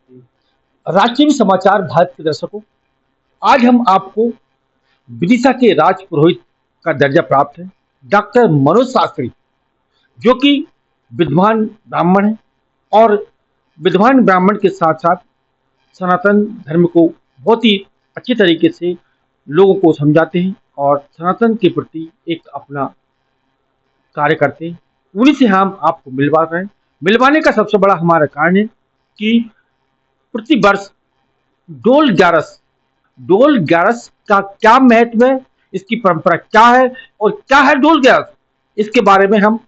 राष्ट्रीय समाचार भारत के दर्शकों, आज हम आपको विदिशा के राजपुरोहित का दर्जा प्राप्त है डॉक्टर मनोज शास्त्री, जो कि विद्वान ब्राह्मण है और विद्वान ब्राह्मण के साथ साथ सनातन धर्म को बहुत ही अच्छे तरीके से लोगों को समझाते हैं और सनातन के प्रति एक अपना कार्य करते हैं। उन्हीं से हम आपको मिलवा रहे हैं। मिलवाने का सबसे बड़ा हमारा कारण है कि प्रति वर्ष डोल ग्यारस का क्या महत्व है, इसकी परंपरा क्या है और क्या है डोल ग्यारस, इसके बारे में हम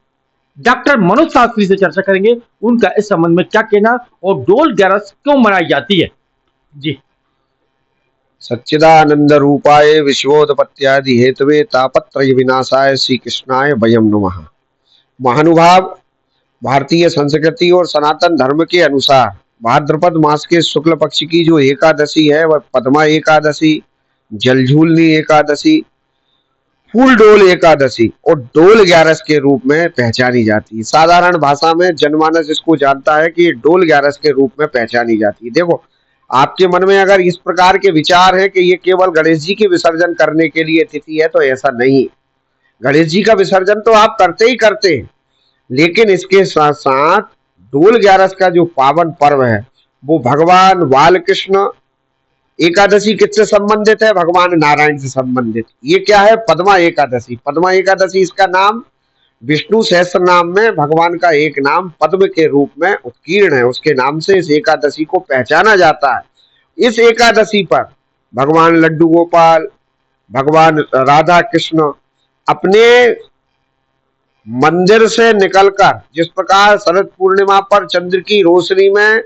डॉक्टर मनोज शास्त्री से चर्चा करेंगे। उनका इस संबंध में क्या कहना और डोल ग्यारस क्यों मनाई जाती है। जी। सच्चिदानंद रूपाय विश्वोत्पत्त्यादि हेतवे तापत्रय विनाशाय श्री कृष्णाय वयम नमः। महानुभाव, भारतीय संस्कृति और सनातन धर्म के अनुसार भाद्रपद मास के शुक्ल पक्ष की जो एकादशी है वह पद्मा एकादशी, जलझूलनी एकादशी, फूल डोल एकादशी और डोल ग्यारस के रूप में पहचानी जाती है। साधारण भाषा में जनमानस इसको जानता है कि ये डोल ग्यारस के रूप में पहचानी जाती है। देखो, आपके मन में अगर इस प्रकार के विचार है कि ये केवल गणेश जी के विसर्जन करने के लिए तिथि है, तो ऐसा नहीं। गणेश जी का विसर्जन तो आप करते ही करते हैं, लेकिन इसके साथ साथ डोल ग्यारस का जो पावन पर्व है वो भगवान बालकृष्ण एकादशी किससे संबंधित है? भगवान नारायण से संबंधित। ये क्या है? पद्मा एकादशी। पद्मा एकादशी इसका नाम विष्णु सहस्त्र नाम में भगवान का एक नाम पद्म के रूप में उत्कीर्ण है, उसके नाम से इस एकादशी को पहचाना जाता है। इस एकादशी पर भगवान लड्डू गोपाल, भगवान राधा कृष्ण अपने मंदिर से निकलकर, जिस प्रकार शरद पूर्णिमा पर चंद्र की रोशनी में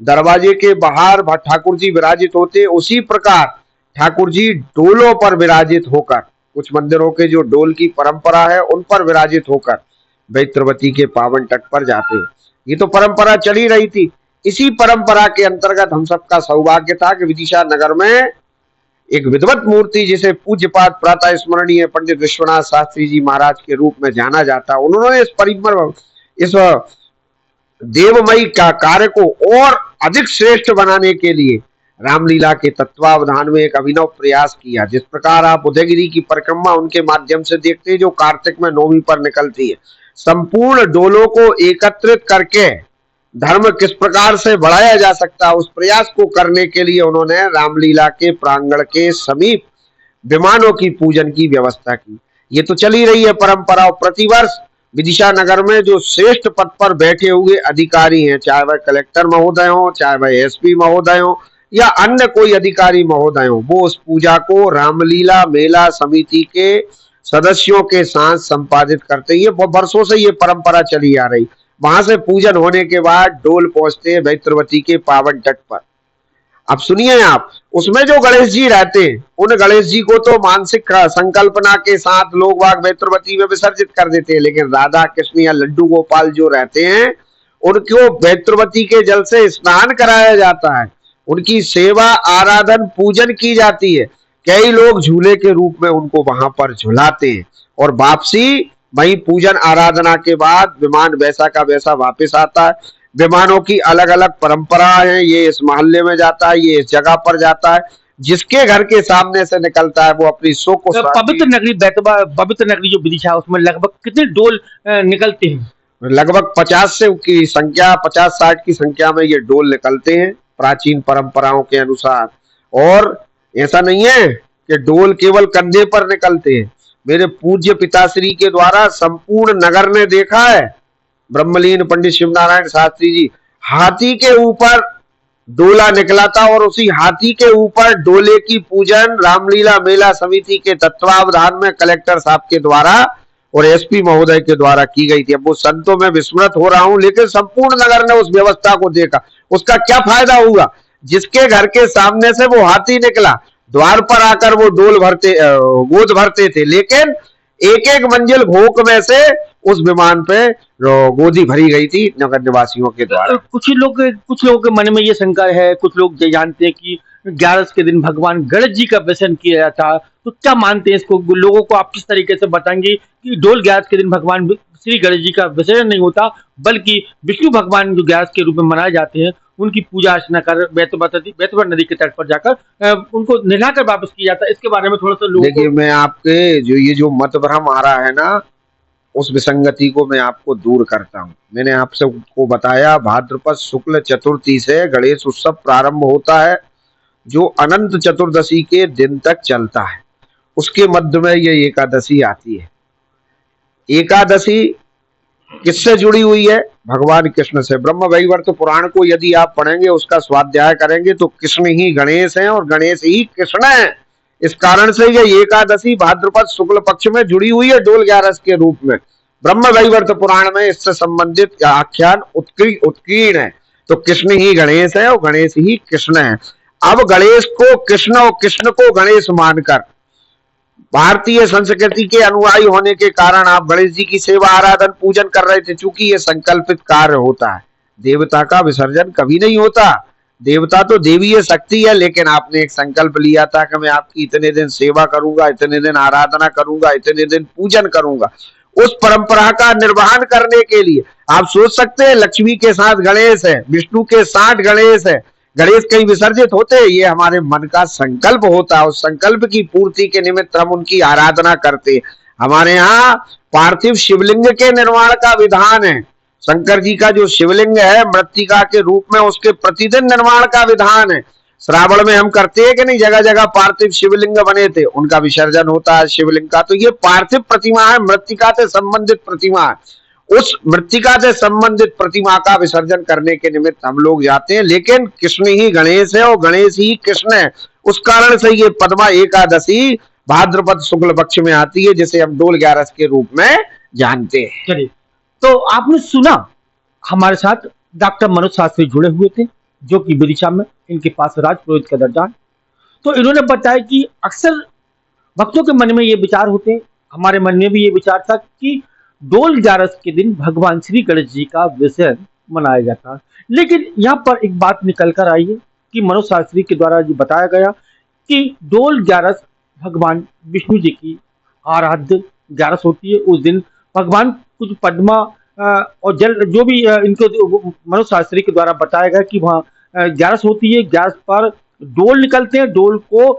दरवाजे के बाहर ठाकुर जी विराजित होते, उसी प्रकार ठाकुर जी डोलों पर विराजित होकर, कुछ मंदिरों के जो डोल की परंपरा है उन पर विराजित होकर बैत्रवती के पावन तट पर जाते हैं। ये तो परंपरा चली रही थी। इसी परंपरा के अंतर्गत हम सबका सौभाग्य था कि विदिशा नगर में एक विद्वत मूर्ति जिसे पूज्यपाद प्रातः स्मरणीय पंडित विश्वनाथ शास्त्री जी महाराज के रूप में जाना जाता, उन्होंने इस देवमयी का कार्य को और अधिक श्रेष्ठ बनाने के लिए रामलीला के तत्वावधान में एक अभिनव प्रयास किया। जिस प्रकार आप उदयगिरी की परिक्रमा उनके माध्यम से देखते हैं, जो कार्तिक में नौमी पर निकलती है, संपूर्ण डोलों को एकत्रित करके धर्म किस प्रकार से बढ़ाया जा सकता है, उस प्रयास को करने के लिए उन्होंने रामलीला के प्रांगण के समीप विमानों की पूजन की व्यवस्था की। ये तो चली रही है परंपरा। प्रतिवर्ष विदिशा नगर में जो श्रेष्ठ पद पर बैठे हुए अधिकारी हैं, चाहे वह कलेक्टर महोदय हो, चाहे वह एसपी महोदय हो या अन्य कोई अधिकारी महोदय हो, वो उस पूजा को रामलीला मेला समिति के सदस्यों के साथ संपादित करते। ये वर्षों से ये परंपरा चली आ रही। वहां से पूजन होने के बाद डोल पहुंचते हैं बैत्रवती के पावन तट पर। अब सुनिए आप, उसमें जो गणेश जी रहते हैं, उन गणेश जी को तो मानसिक संकल्पना के साथ लोग बाग बैत्रवती में विसर्जित कर देते हैं, लेकिन राधा कृष्ण या लड्डू गोपाल जो रहते हैं उनको बैत्रवती के जल से स्नान कराया जाता है, उनकी सेवा आराधन पूजन की जाती है। कई लोग झूले के रूप में उनको वहां पर झुलाते हैं और वापसी वही पूजन आराधना के बाद विमान वैसा का वैसा वापस आता है। विमानों की अलग अलग परंपराएं हैं, ये इस मोहल्ले में जाता है, ये इस जगह पर जाता है, जिसके घर के सामने से निकलता है वो अपनी शो को पवित्र नगरी जो विदिशा है उसमें लगभग कितने डोल निकलते हैं? लगभग 50 की संख्या, 50-60 की संख्या में ये डोल निकलते हैं प्राचीन परंपराओं के अनुसार। और ऐसा नहीं है कि डोल केवल कंधे पर निकलते हैं। मेरे पूज्य पिताश्री के द्वारा संपूर्ण नगर ने देखा है, ब्रह्मलीन पंडित शिवनारायण शास्त्री जी, हाथी के ऊपर डोला निकला था और उसी हाथी के ऊपर डोले की पूजन रामलीला मेला समिति के तत्वावधान में कलेक्टर साहब के द्वारा और एसपी महोदय के द्वारा की गई थी। अब वो संतों में विस्मृत हो रहा हूं, लेकिन संपूर्ण नगर ने उस व्यवस्था को देखा। उसका क्या फायदा हुआ? जिसके घर के सामने से वो हाथी निकला, द्वार पर आकर वो गोद भरते थे, लेकिन एक एक मंजिल भोक में से उस विमान पे गोदी भरी गई थी नगर निवासियों के द्वारा। कुछ लोगों के मन में ये शंका है, कुछ लोग ये जानते हैं कि ग्यारस के दिन भगवान गणेश जी का विसर्जन किया जाता, तो क्या मानते हैं इसको? लोगों को आप किस तरीके से बताएंगे कि डोल ग्यारस के दिन भगवान श्री गणेश जी का विसर्जन नहीं होता, बल्कि विष्णु भगवान जो ग्यारस के रूप में मनाए जाते हैं उनकी पूजा अर्चना कर बेतवा नदी के तट पर जाकर उनको नहलाकर वापस किया जाता है। इसके बारे में थोड़ा सा लोगों देखिए, को मैं आपके जो मत भ्रम आ रहा है ना, उस विसंगति को मैं आपको दूर करता हूँ। मैंने आपसे को बताया, भाद्रपद शुक्ल चतुर्थी से गणेश उत्सव प्रारंभ होता है, जो अनंत चतुर्दशी के दिन तक चलता है। उसके मध्य में ये एकादशी आती है। एकादशी किससे जुड़ी हुई है? भगवान कृष्ण से। ब्रह्म वैवर्त पुराण को यदि आप पढ़ेंगे, उसका स्वाध्याय करेंगे, तो कृष्ण ही गणेश हैं और गणेश ही कृष्ण हैं। इस कारण से ये एकादशी भाद्रपद शुक्ल पक्ष में जुड़ी हुई है डोल 11 के रूप में। ब्रह्म वैवर्त पुराण में इससे संबंधित आख्यान उत्कीर्ण है। तो कृष्ण ही गणेश है और गणेश ही कृष्ण है। अब गणेश को कृष्ण और कृष्ण को गणेश मानकर भारतीय संस्कृति के अनुयायी होने के कारण आप गणेश जी की सेवा आराधन पूजन कर रहे थे। चूंकि ये संकल्पित कार्य होता है, देवता का विसर्जन कभी नहीं होता। देवता तो देवीय शक्ति है, लेकिन आपने एक संकल्प लिया था कि मैं आपकी इतने दिन सेवा करूंगा, इतने दिन आराधना करूंगा, इतने दिन पूजन करूंगा। उस परंपरा का निर्वहन करने के लिए आप सोच सकते हैं, लक्ष्मी के साथ गणेश है, विष्णु के साथ गणेश है, गणेश कहीं विसर्जित होते हैं? ये हमारे मन का संकल्प होता है। उस संकल्प की पूर्ति के निमित्त हम उनकी आराधना करते हैं। हमारे यहाँ पार्थिव शिवलिंग के निर्माण का विधान है। शंकर जी का जो शिवलिंग है मृत्तिका के रूप में, उसके प्रतिदिन निर्माण का विधान है। श्रावण में हम करते हैं कि नहीं, जगह जगह पार्थिव शिवलिंग बने थे, उनका विसर्जन होता है शिवलिंग का। तो ये पार्थिव प्रतिमा है, मृत्तिका से संबंधित प्रतिमा है। उस मृत्तिका से संबंधित प्रतिमा का विसर्जन करने के निमित्त हम लोग जाते हैं। लेकिन कृष्ण ही गणेश है और गणेश ही कृष्ण है। उस कारण से ये पद्मा एकादशी भाद्रपद शुक्ल पक्ष में आती है, जिसे हम डोल 11 के रूप में जानते हैं। चलिए, तो आपने सुना, हमारे साथ डॉक्टर मनोज शास्त्री जुड़े हुए थे, जो कि विदिशा में इनके पास राजपुरोहित का दर्जा है। तो इन्होंने बताया कि अक्सर भक्तों के मन में ये विचार होते हैं, हमारे मन में भी ये विचार था कि डोल 11 के दिन भगवान श्री गणेश जी का विसर्जन मनाया जाता है। लेकिन यहाँ पर एक बात निकल कर आई है कि मनोज शास्त्री के द्वारा जो बताया गया कि डोल 11 भगवान विष्णु जी की आराध्य 11 होती है। उस दिन भगवान कुछ पद्मा और जल जो भी इनको मनोज शास्त्री के द्वारा बताया गया कि वहाँ 11 होती है। 11 पर डोल निकलते हैं, डोल को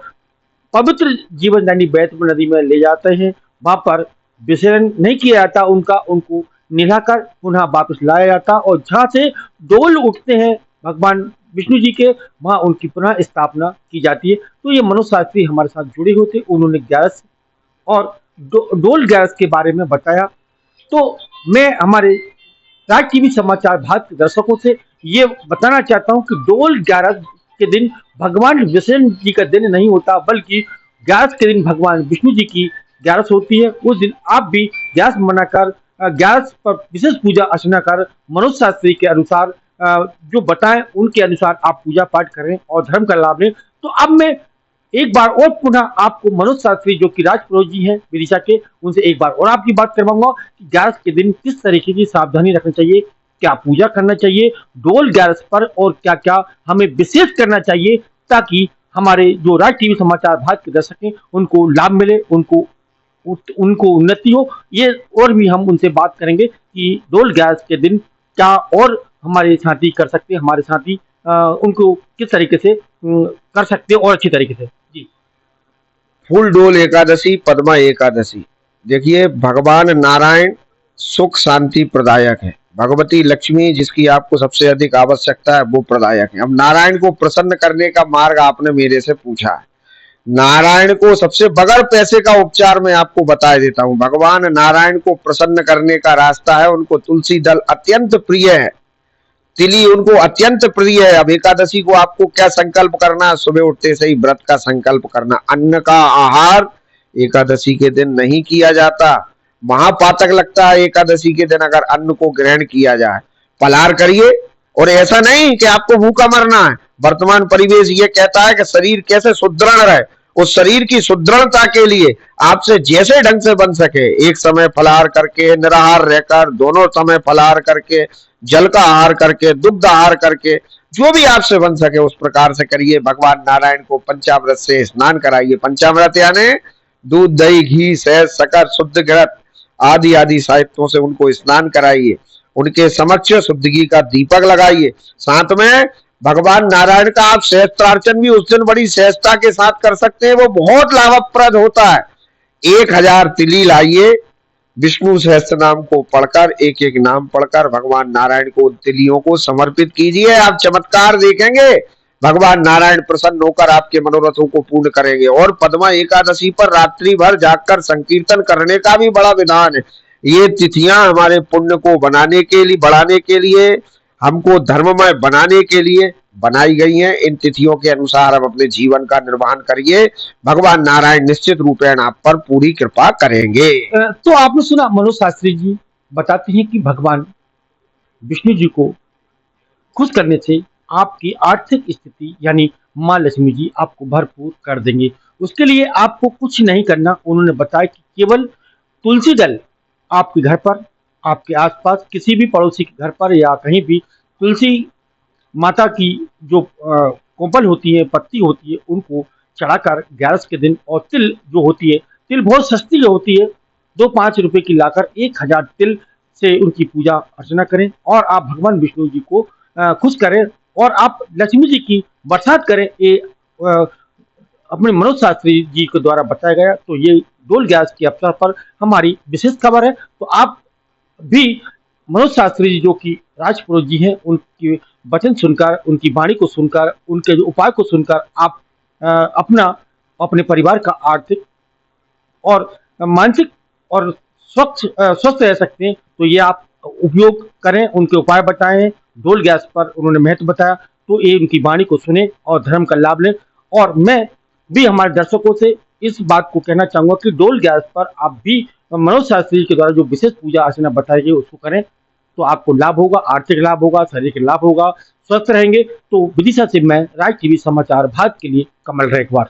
पवित्र जीवनदायिनी बैतवा नदी में ले जाते हैं। वहां पर विसर्जन नहीं किया जाता उनका, उनको नहलाकर पुनः वापस लाया जाता और जहाँ से डोल उठते हैं भगवान विष्णु जी के, वहां उनकी पुनः स्थापना की जाती है। तो ये मनोज शास्त्री हमारे साथ जुड़े हुए थे, उन्होंने 11 और डोल 11 के बारे में बताया। तो मैं हमारे राज टीवी समाचार भारत के दर्शकों से ये बताना चाहता हूँ कि डोल 11 के दिन भगवान विष्णु जी का दिन नहीं होता, बल्कि 11 के दिन भगवान विष्णु जी की 11 होती है। उस दिन आप भी 11 मनाकर 11 पर विशेष पूजा अर्चना कर मनोज शास्त्री के अनुसार जो बताएं उनके अनुसार आप पूजा पाठ करें और धर्म का लाभ लें। तो अब मैं एक बार और पुनः आपको मनोज शास्त्री जो कि राजपुरोहित जी हैं विदिशा के, उनसे एक बार और आपकी बात करवाऊंगा कि 11 के दिन किस तरीके की सावधानी रखनी चाहिए, क्या पूजा करना चाहिए डोल 11 पर और क्या क्या हमें विशेष करना चाहिए, ताकि हमारे जो राज टीवी समाचार भारत के दर्शक हैं उनको लाभ मिले, उनको उन्नति हो। ये और भी हम उनसे बात करेंगे कि डोल 11 के दिन क्या और हमारे साथी कर सकते हैं, हमारे साथी उनको किस तरीके से कर सकते हैं और अच्छी तरीके से। जी, फूल डोल एकादशी, पद्मा एकादशी। देखिए, भगवान नारायण सुख शांति प्रदायक है। भगवती लक्ष्मी जिसकी आपको सबसे अधिक आवश्यकता है वो प्रदायक है। अब नारायण को प्रसन्न करने का मार्ग आपने मेरे से पूछा है। नारायण को सबसे बगैर पैसे का उपचार मैं आपको बता देता हूं। भगवान नारायण को प्रसन्न करने का रास्ता है, उनको तुलसी दल अत्यंत प्रिय है, तिली उनको अत्यंत प्रिय है। अब एकादशी को आपको क्या संकल्प करना है? सुबह उठते से ही व्रत का संकल्प करना। अन्न का आहार एकादशी के दिन नहीं किया जाता, महापातक लगता है एकादशी के दिन अगर अन्न को ग्रहण किया जाए। फलाहार करिए, और ऐसा नहीं कि आपको भूखा मरना है। वर्तमान परिवेश ये कहता है कि शरीर कैसे सुदृढ़ रहे, उस शरीर की सुदृढ़ता के लिए आपसे जैसे ढंग से बन सके, एक समय फलाहार करके, निराहार रहकर, दोनों समय फलाहार करके, जल का आहार करके, दुग्ध आहार करके, जो भी आपसे बन सके उस प्रकार से करिए। भगवान नारायण को पंचामृत से स्नान कराइए। पंचामृत यानी दूध, दही, घी, शहद, शक्कर, शुद्ध घृत आदि आदि साहित्यों से उनको स्नान कराइए। उनके समक्ष शुद्ध घी का दीपक लगाइए। साथ में भगवान नारायण का आप सहस्त्रार्चन भी उस दिन बड़ी सहजता के साथ कर सकते हैं, वो बहुत लाभप्रद होता है। 1000 तिली लाइए, विष्णु सहस्त्र नाम को पढ़कर, एक एक नाम पढ़कर भगवान नारायण को तिलियों को समर्पित कीजिए। आप चमत्कार देखेंगे, भगवान नारायण प्रसन्न होकर आपके मनोरथों को पूर्ण करेंगे। और पद्मा एकादशी पर रात्रि भर जागकर संकीर्तन करने का भी बड़ा विधान है। ये तिथियां हमारे पुण्य को बनाने के लिए, बढ़ाने के लिए, हमको धर्ममय बनाने के लिए बनाई गई हैं। इन तिथियों के अनुसार हम अपने जीवन का निर्वहन करिए, भगवान नारायण निश्चित रूपेण आप पर पूरी कृपा करेंगे। तो आपने सुना, मनोज शास्त्री जी बताते हैं कि भगवान विष्णु जी को खुश करने से आपकी आर्थिक स्थिति यानी माँ लक्ष्मी जी आपको भरपूर कर देंगे। उसके लिए आपको कुछ नहीं करना, उन्होंने बताया कि केवल तुलसी दल आपके घर पर, आपके आसपास किसी भी पड़ोसी के घर पर या कहीं भी तुलसी माता की जो कोपल होती है, पत्ती होती है, उनको चढ़ाकर 11 के दिन, और तिल जो होती है, तिल बहुत सस्ती होती है, 2-5 रुपए की लाकर 1000 तिल से उनकी पूजा अर्चना करें और आप भगवान विष्णु जी को खुश करें और आप लक्ष्मी जी की बरसात करें। ये अपने मनोज शास्त्री जी के द्वारा बताया गया। तो ये डोल ग्यारस के अवसर पर हमारी विशेष खबर है। तो आप भी मनोज शास्त्री जी जो कि राजपुरोहित जी हैं, उनकी वचन सुनकर, उनकी वाणी को सुनकर, उनके जो उपाय को सुनकर आप अपने परिवार का आर्थिक और मानसिक और स्वस्थ रह सकते हैं। तो ये आप उपयोग करें, उनके उपाय बताएं, डोल गैस पर उन्होंने महत्व बताया, तो ये उनकी वाणी को सुने और धर्म का लाभ लें। और मैं भी हमारे दर्शकों से इस बात को कहना चाहूंगा कि डोल गैस पर आप भी मनोज शास्त्री के द्वारा जो विशेष पूजा अर्चना बताई गई उसको करें, तो आपको लाभ होगा, आर्थिक लाभ होगा, शारीरिक लाभ होगा, स्वस्थ रहेंगे। तो विदिशा से मैं राज टीवी समाचार भारत के लिए कमल रेखवार।